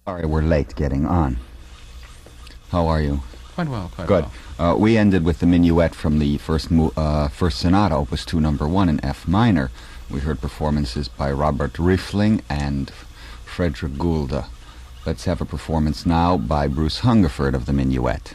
Sorry, we're late getting on. How are you? Quite well, quite Good. well. We ended with the minuet from the first sonata, Opus 2, number 1 in F minor. We heard performances by Robert Riefling and Frederick Goulda. Let's have a performance now by Bruce Hungerford of the minuet.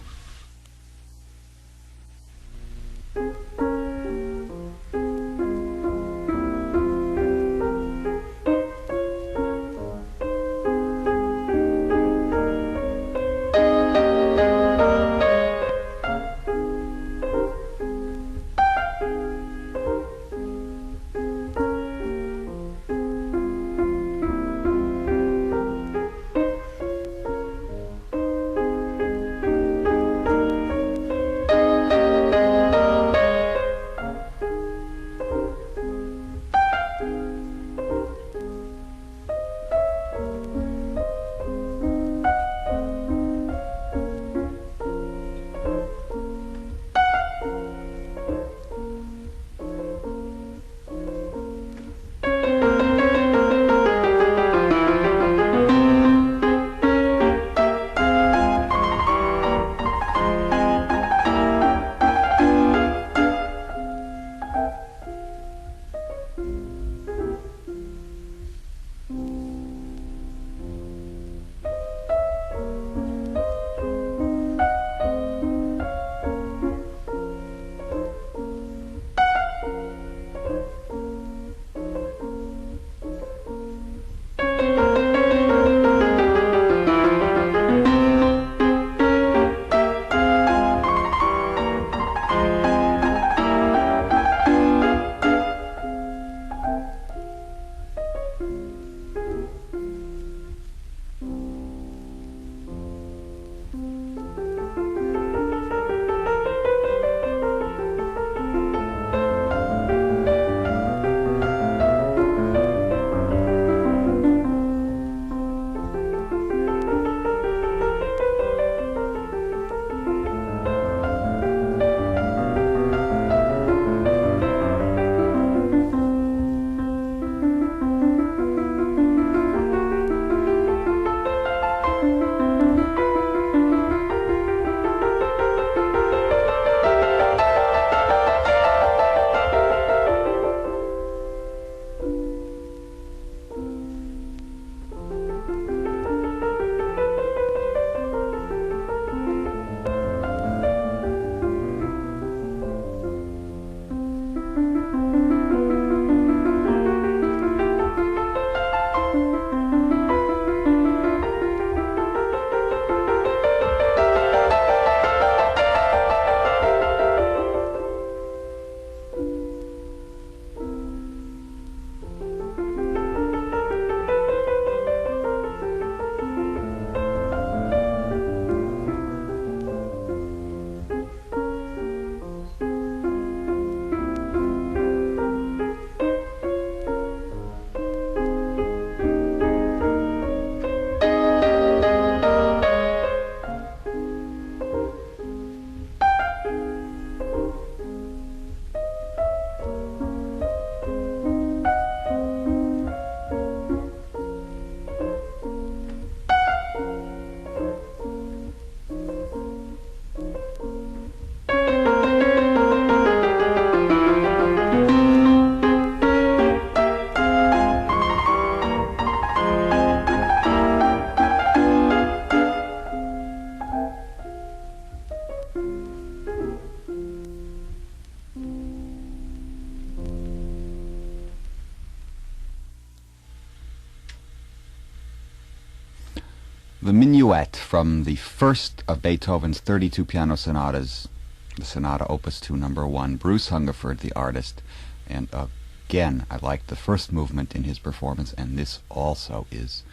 The minuet from the first of Beethoven's 32 piano sonatas, the Sonata Opus 2 number 1, Bruce Hungerford, the artist. And again, I liked the first movement in his performance, and this also is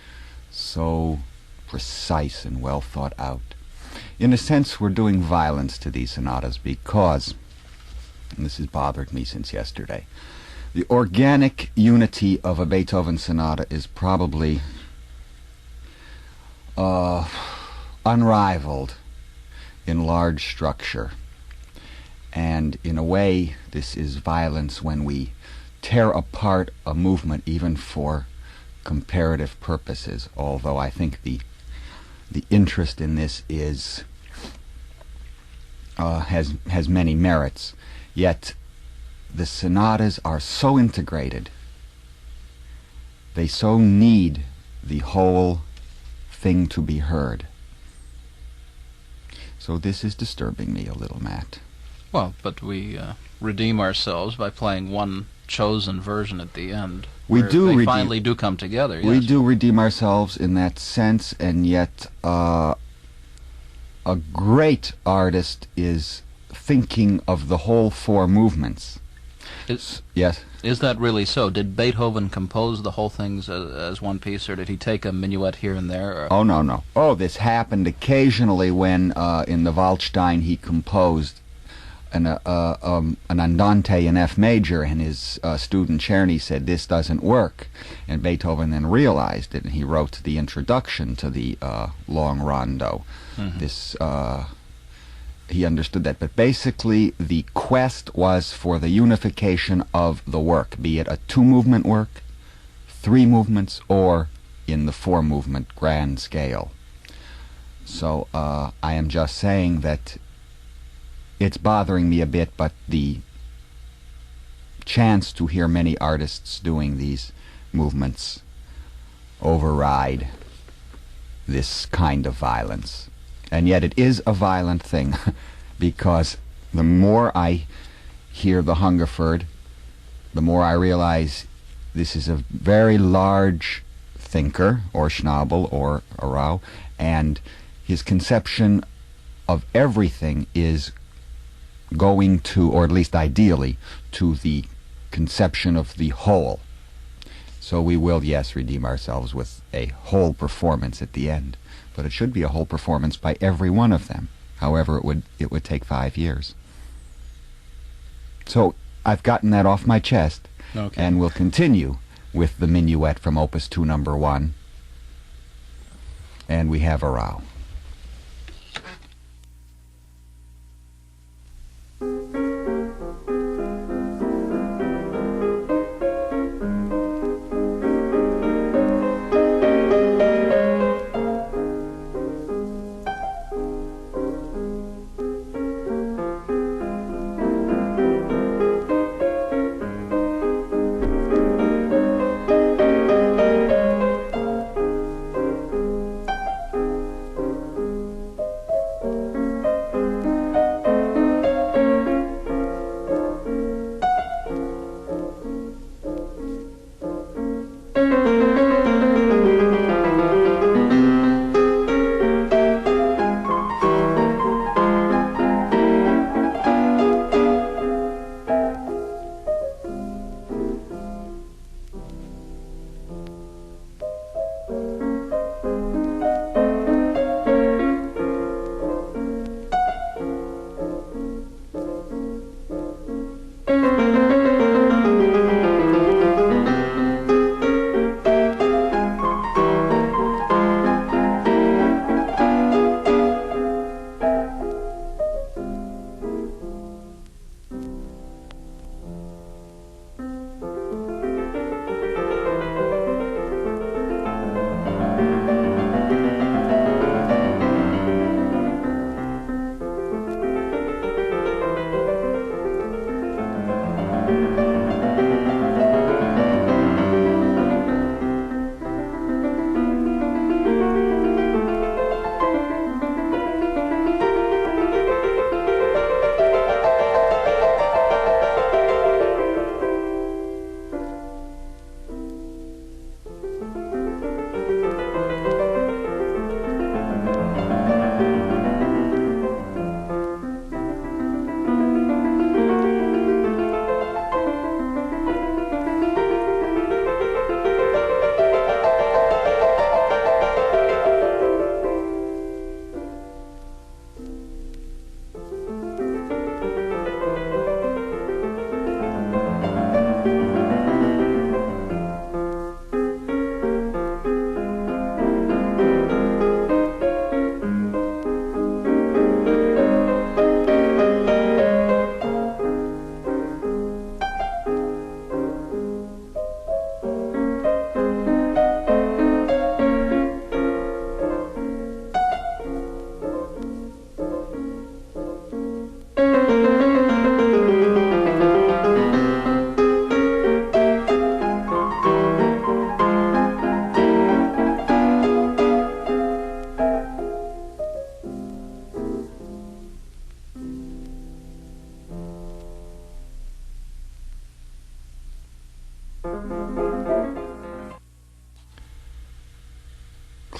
so precise and well thought out. In a sense, we're doing violence to these sonatas because, and this has bothered me since yesterday, the organic unity of a Beethoven sonata is probably unrivaled in large structure. And in a way, this is violence when we tear apart a movement even for comparative purposes, although I think the the interest in this is has many merits, yet the sonatas are so integrated. They so need the whole thing to be heard. So this is disturbing me a little, Matt. Well, but we redeem ourselves by playing one chosen version at the end. We do. They finally do come together. Yes. We do redeem ourselves in that sense, and yet a great artist is thinking of the whole four movements. Yes. Is that really so? Did Beethoven compose the whole things as one piece, or did he take a minuet here and there? Or? Oh, no. Oh, this happened occasionally when in the Waldstein he composed an andante in F major, and his student Czerny said, "This doesn't work." And Beethoven then realized it, and he wrote the introduction to the long rondo. This he understood that. But basically, the quest was for the unification of the work, be it a two-movement work, three movements, or in the four-movement grand scale. So I am just saying that it's bothering me a bit, but the chance to hear many artists doing these movements override this kind of violence. And yet it is a violent thing, because the more I hear the Hungerford, the more I realize this is a very large thinker, or Schnabel, or Arau, and his conception of everything is going to, or at least ideally, to the conception of the whole. So we will, yes, redeem ourselves with a whole performance at the end. But it should be a whole performance by every one of them. However, it would take 5 years. So I've gotten that off my chest, okay. And we'll continue with the minuet from Opus 2 number 1. And we have Arau.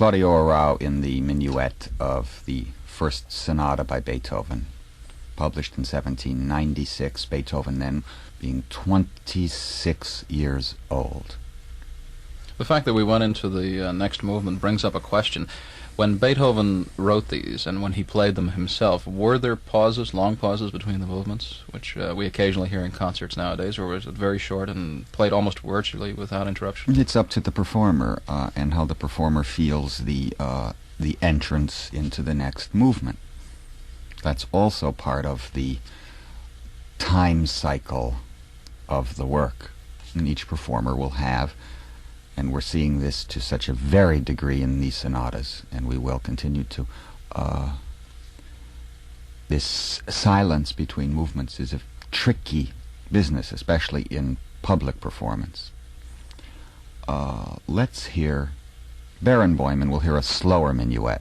Claudio Arrau in the minuet of the first sonata by Beethoven, published in 1796, Beethoven then being 26 years old. The fact that we went into the next movement brings up a question. When Beethoven wrote these and when he played them himself, were there pauses, long pauses between the movements, which we occasionally hear in concerts nowadays, or was it very short and played almost virtually without interruption? It's up to the performer and how the performer feels the entrance into the next movement. That's also part of the time cycle of the work. And each performer will have, and we're seeing this to such a varied degree in these sonatas, and we will continue to. This silence between movements is a tricky business, especially in public performance. Let's hear Barenboim, and we'll hear a slower minuet.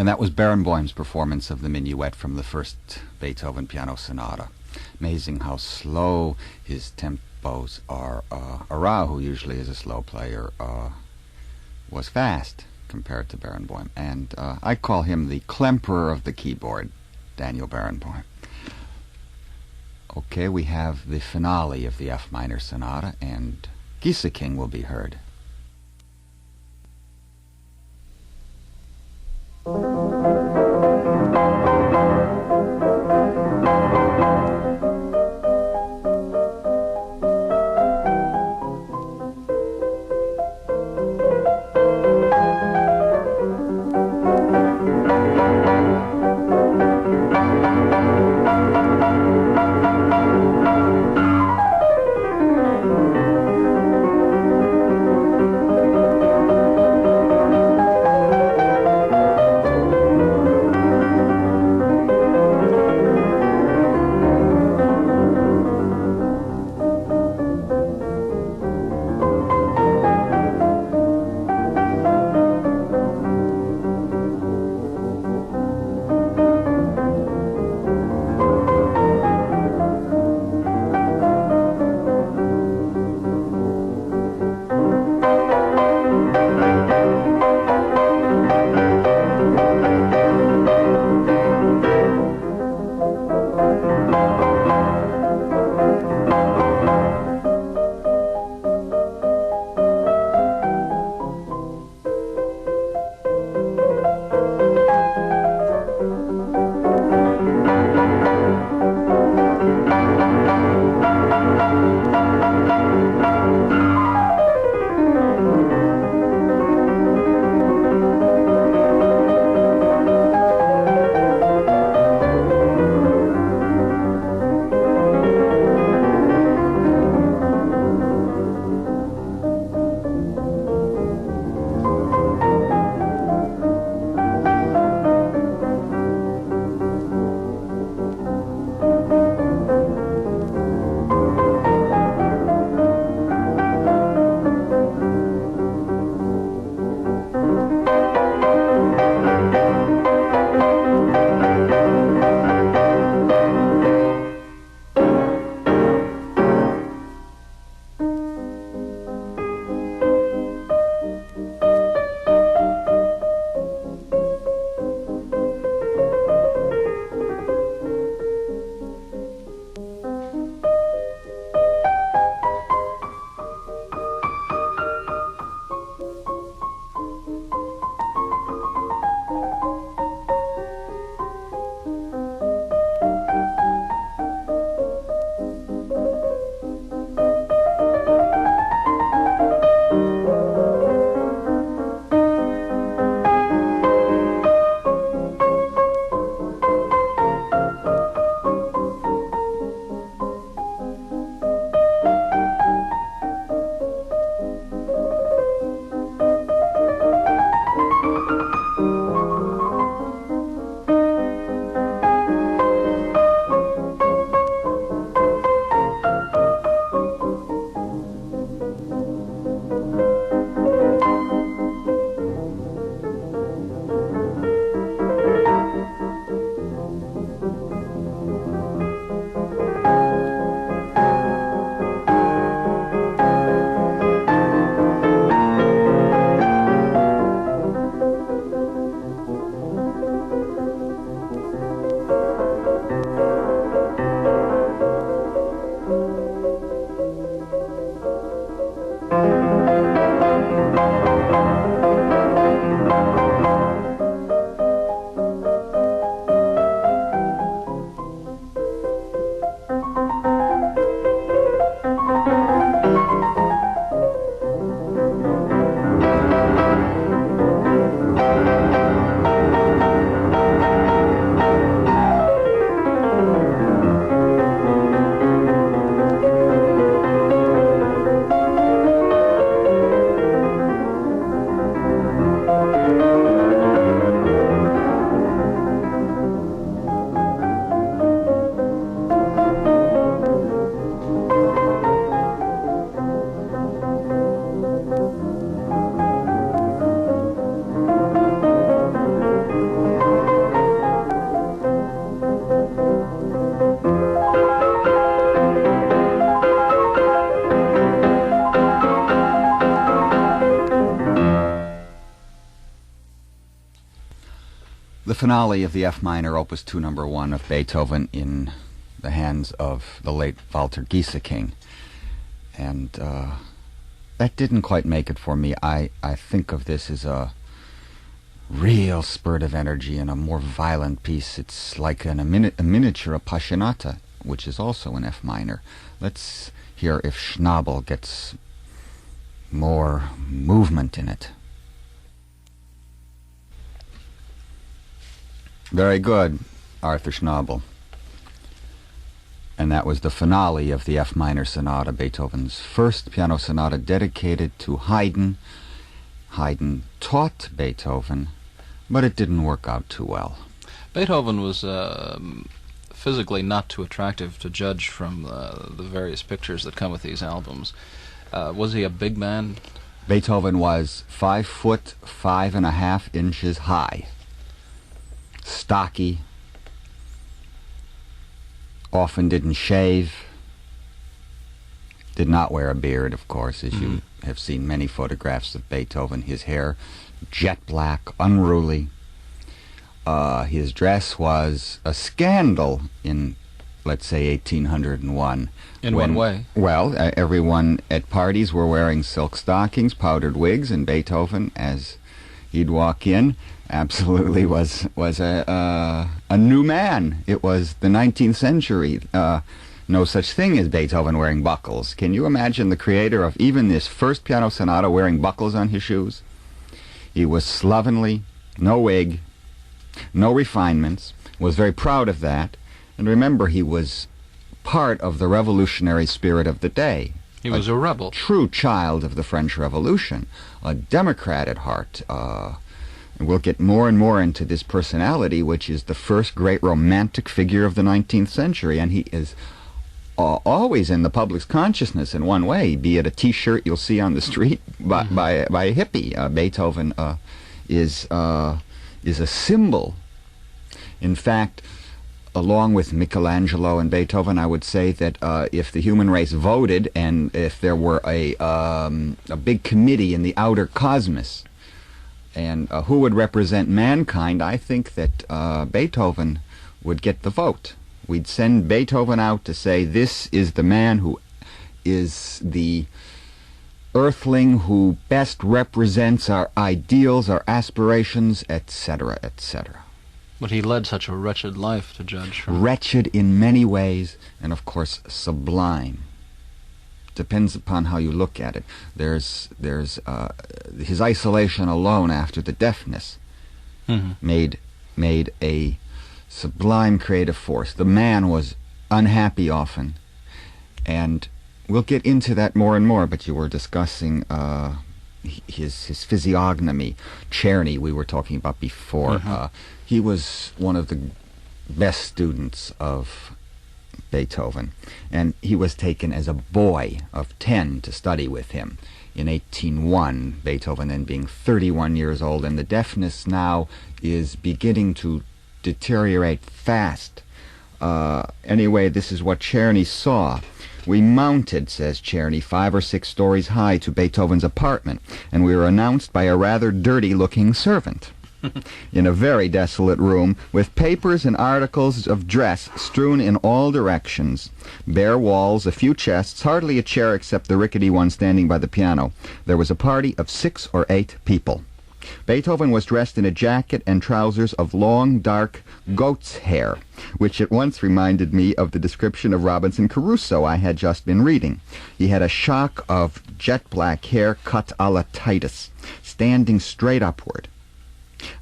And that was Barenboim's performance of the Minuet from the first Beethoven Piano Sonata. Amazing how slow his tempos are. Arau, who usually is a slow player, was fast compared to Barenboim. And I call him the Klemperer of the keyboard, Daniel Barenboim. Okay, we have the finale of the F minor sonata, and Gieseking will be heard. The finale of the F minor, Opus 2, number 1 of Beethoven, in the hands of the late Walter Gieseking. And that didn't quite make it for me. I think of this as a real spurt of energy and a more violent piece. It's like a miniature Appassionata, which is also in F minor. Let's hear if Schnabel gets more movement in it. Very good, Arthur Schnabel. And that was the finale of the F minor sonata, Beethoven's first piano sonata dedicated to Haydn. Haydn taught Beethoven, but it didn't work out too well. Beethoven was physically not too attractive to judge from the various pictures that come with these albums. Was he a big man? Beethoven was 5 foot 5.5 inches high. Stocky, often didn't shave, did not wear a beard, of course, as you have seen many photographs of Beethoven. His hair, jet black, unruly. His dress was a scandal in, let's say, 1801. In what way? Well, everyone at parties were wearing silk stockings, powdered wigs, and Beethoven, as he'd walk in, absolutely was a new man. It was the 19th century. No such thing as Beethoven wearing buckles. Can you imagine the creator of even this first piano sonata wearing buckles on his shoes? He was slovenly, no wig, no refinements, was very proud of that. And remember, he was part of the revolutionary spirit of the day. He was a rebel. True child of the French Revolution, a Democrat at heart. And we'll get more and more into this personality, which is the first great romantic figure of the 19th century, and he is always in the public's consciousness in one way, be it a T-shirt you'll see on the street by a hippie. Beethoven is a symbol. In fact, along with Michelangelo and Beethoven, I would say that if the human race voted, and if there were a big committee in the outer cosmos, and who would represent mankind, I think that Beethoven would get the vote. We'd send Beethoven out to say, this is the man who is the earthling who best represents our ideals, our aspirations, etc., etc. But he led such a wretched life to judge from. Wretched in many ways, and of course sublime. Depends upon how you look at it. There's his isolation alone after the deafness made a sublime creative force. The man was unhappy often, and we'll get into that more and more. But you were discussing his physiognomy. Czerny, we were talking about before. He was one of the best students of Beethoven, and he was taken as a boy of 10 to study with him in 1801, Beethoven then being 31 years old, and the deafness now is beginning to deteriorate fast. Anyway, this is what Czerny saw. We mounted, says Czerny, 5 or 6 stories high to Beethoven's apartment, and we were announced by a rather dirty-looking servant. In a very desolate room, with papers and articles of dress strewn in all directions, bare walls, a few chests, hardly a chair except the rickety one standing by the piano. There was a party of 6 or 8 people. Beethoven was dressed in a jacket and trousers of long, dark goat's hair, which at once reminded me of the description of Robinson Crusoe I had just been reading. He had a shock of jet-black hair cut a la Titus, standing straight upward.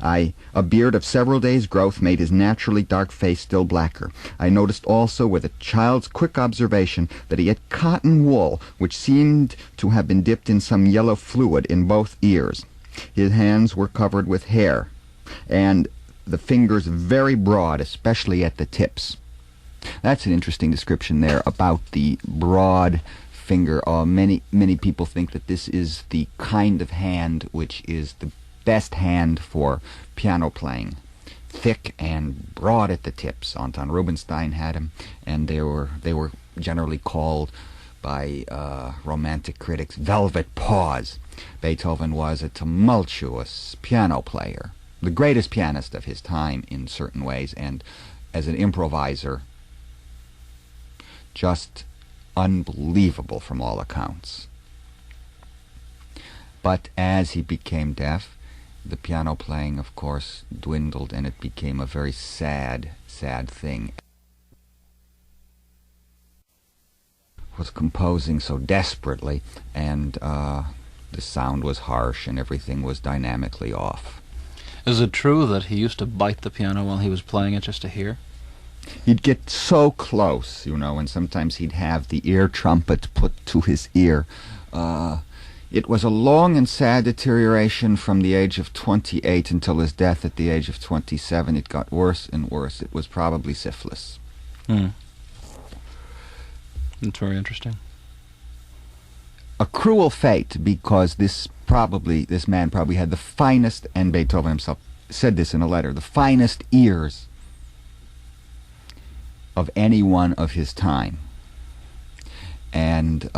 A beard of several days' growth made his naturally dark face still blacker. I noticed also with a child's quick observation that he had cotton wool, which seemed to have been dipped in some yellow fluid, in both ears. His hands were covered with hair, and the fingers very broad, especially at the tips. That's an interesting description there about the broad finger. Many people think that this is the kind of hand which is the best hand for piano playing. Thick and broad at the tips. Anton Rubinstein had them, and they were generally called by romantic critics velvet paws. Beethoven was a tumultuous piano player. the greatest pianist of his time in certain ways, and as an improviser, just unbelievable from all accounts. But as he became deaf, the piano playing, of course, dwindled, and it became a very sad, sad thing. Was composing so desperately, and the sound was harsh, and everything was dynamically off. Is it true that he used to bite the piano while he was playing it just to hear? He'd get so close, and sometimes he'd have the ear trumpet put to his ear. It was a long and sad deterioration from the age of 28 until his death at the age of 27. It got worse and worse. It was probably syphilis. That's very interesting. A cruel fate, because this man probably had the finest, and Beethoven himself said this in a letter, the finest ears of anyone of his time. And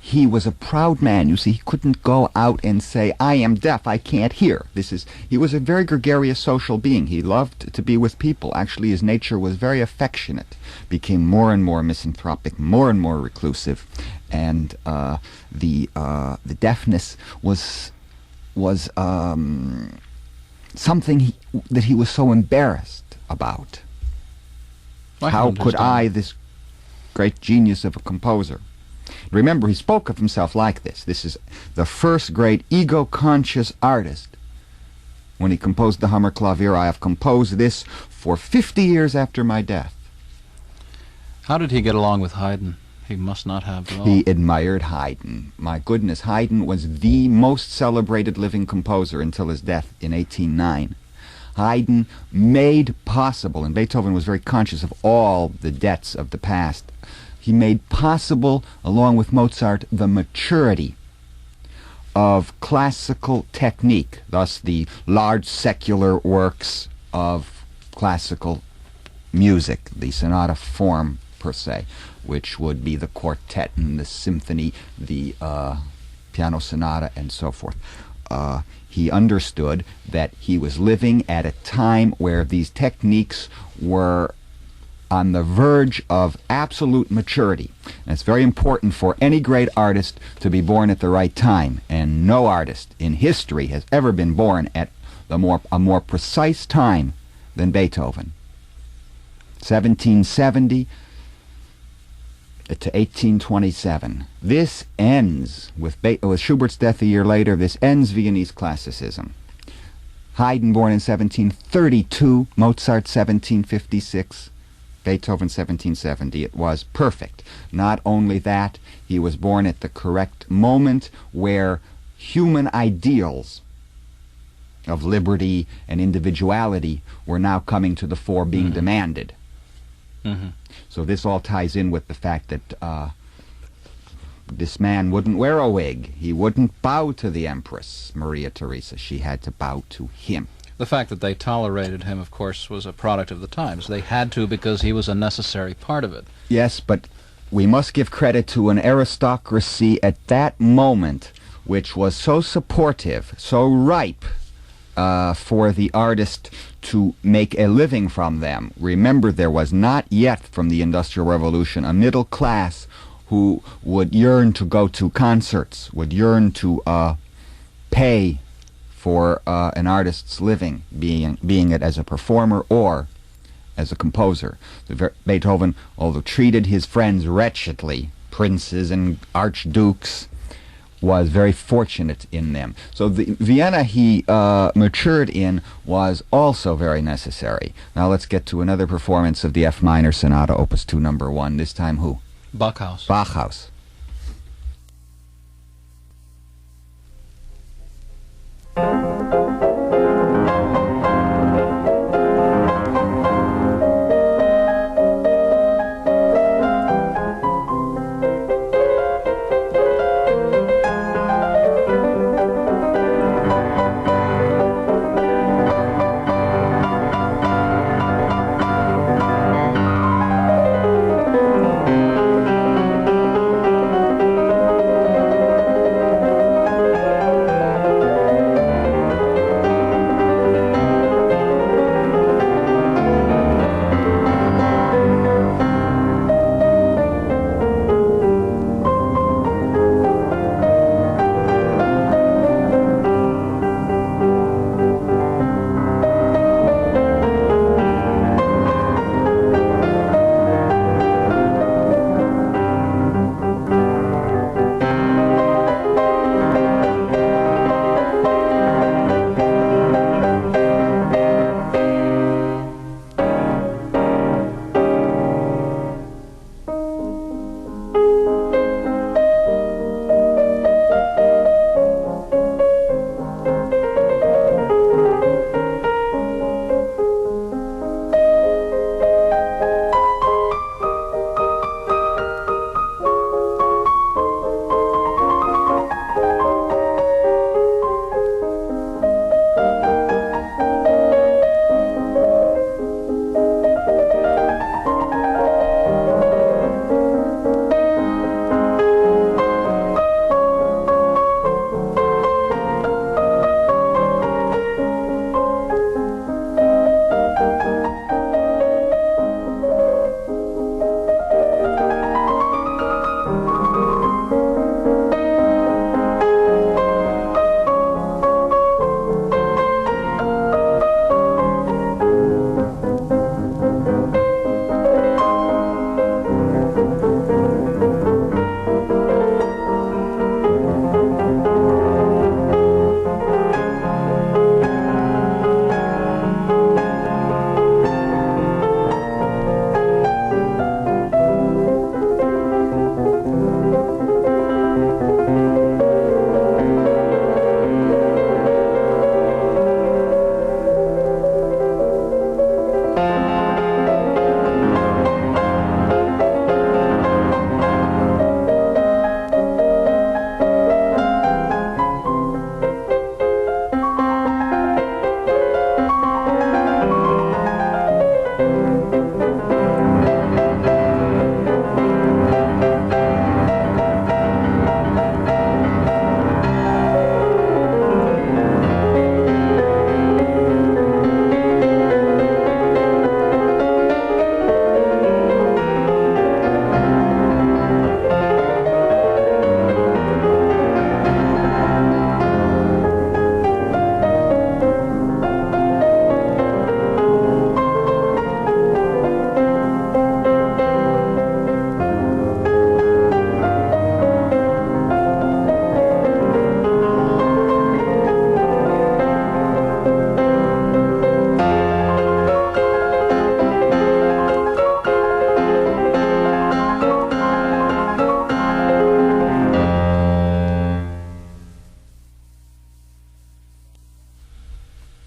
he was a proud man. You see, he couldn't go out and say, I am deaf, I can't hear. He was a very gregarious social being. He loved to be with people. Actually, his nature was very affectionate, became more and more misanthropic, more and more reclusive, and the deafness was something that he was so embarrassed about. How could I, this great genius of a composer? Remember, he spoke of himself like this. This is the first great ego-conscious artist. When he composed the Hammerklavier, I have composed this for 50 years after my death. How did he get along with Haydn? He must not have at all. He admired Haydn. My goodness, Haydn was the most celebrated living composer until his death in 1809. Haydn made possible, and Beethoven was very conscious of all the debts of the past, he made possible, along with Mozart, the maturity of classical technique, thus the large secular works of classical music, the sonata form per se, which would be the quartet and the symphony, the piano sonata, and so forth. He understood that he was living at a time where these techniques were on the verge of absolute maturity. And it's very important for any great artist to be born at the right time, and no artist in history has ever been born at a more precise time than Beethoven. 1770 to 1827. This ends, with Schubert's death a year later, this ends Viennese classicism. Haydn born in 1732, Mozart 1756, Beethoven 1770. It was perfect. Not only that, he was born at the correct moment where human ideals of liberty and individuality were now coming to the fore, being demanded. So this all ties in with the fact that this man wouldn't wear a wig. He wouldn't bow to the Empress Maria Theresa. She had to bow to him. The fact that they tolerated him, of course, was a product of the times. They had to because he was a necessary part of it. Yes, but we must give credit to an aristocracy at that moment which was so supportive, so ripe for the artist to make a living from them. Remember, there was not yet, from the Industrial Revolution, a middle class who would yearn to go to concerts, would yearn to pay for an artist's living, being it as a performer or as a composer. Beethoven, although treated his friends wretchedly, princes and archdukes, was very fortunate in them. So the Vienna he matured in was also very necessary. Now let's get to another performance of the F minor Sonata, Opus 2, number 1. This time who? Bachhaus. Bachhaus.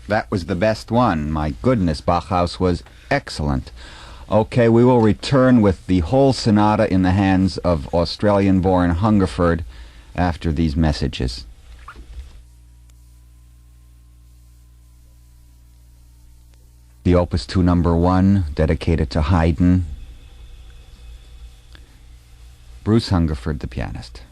That was the best one. My goodness, Bauhaus was excellent. Okay, we will return with the whole sonata in the hands of Australian-born Hungerford after these messages. The Opus 2 number 1, dedicated to Haydn. Bruce Hungerford, the pianist.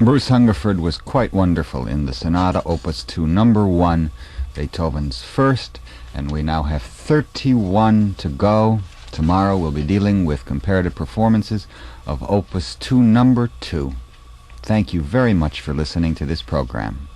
Bruce Hungerford was quite wonderful in the Sonata Opus 2 number 1, Beethoven's first, and we now have 31 to go. Tomorrow we'll be dealing with comparative performances of Opus 2 number 2. Thank you very much for listening to this program.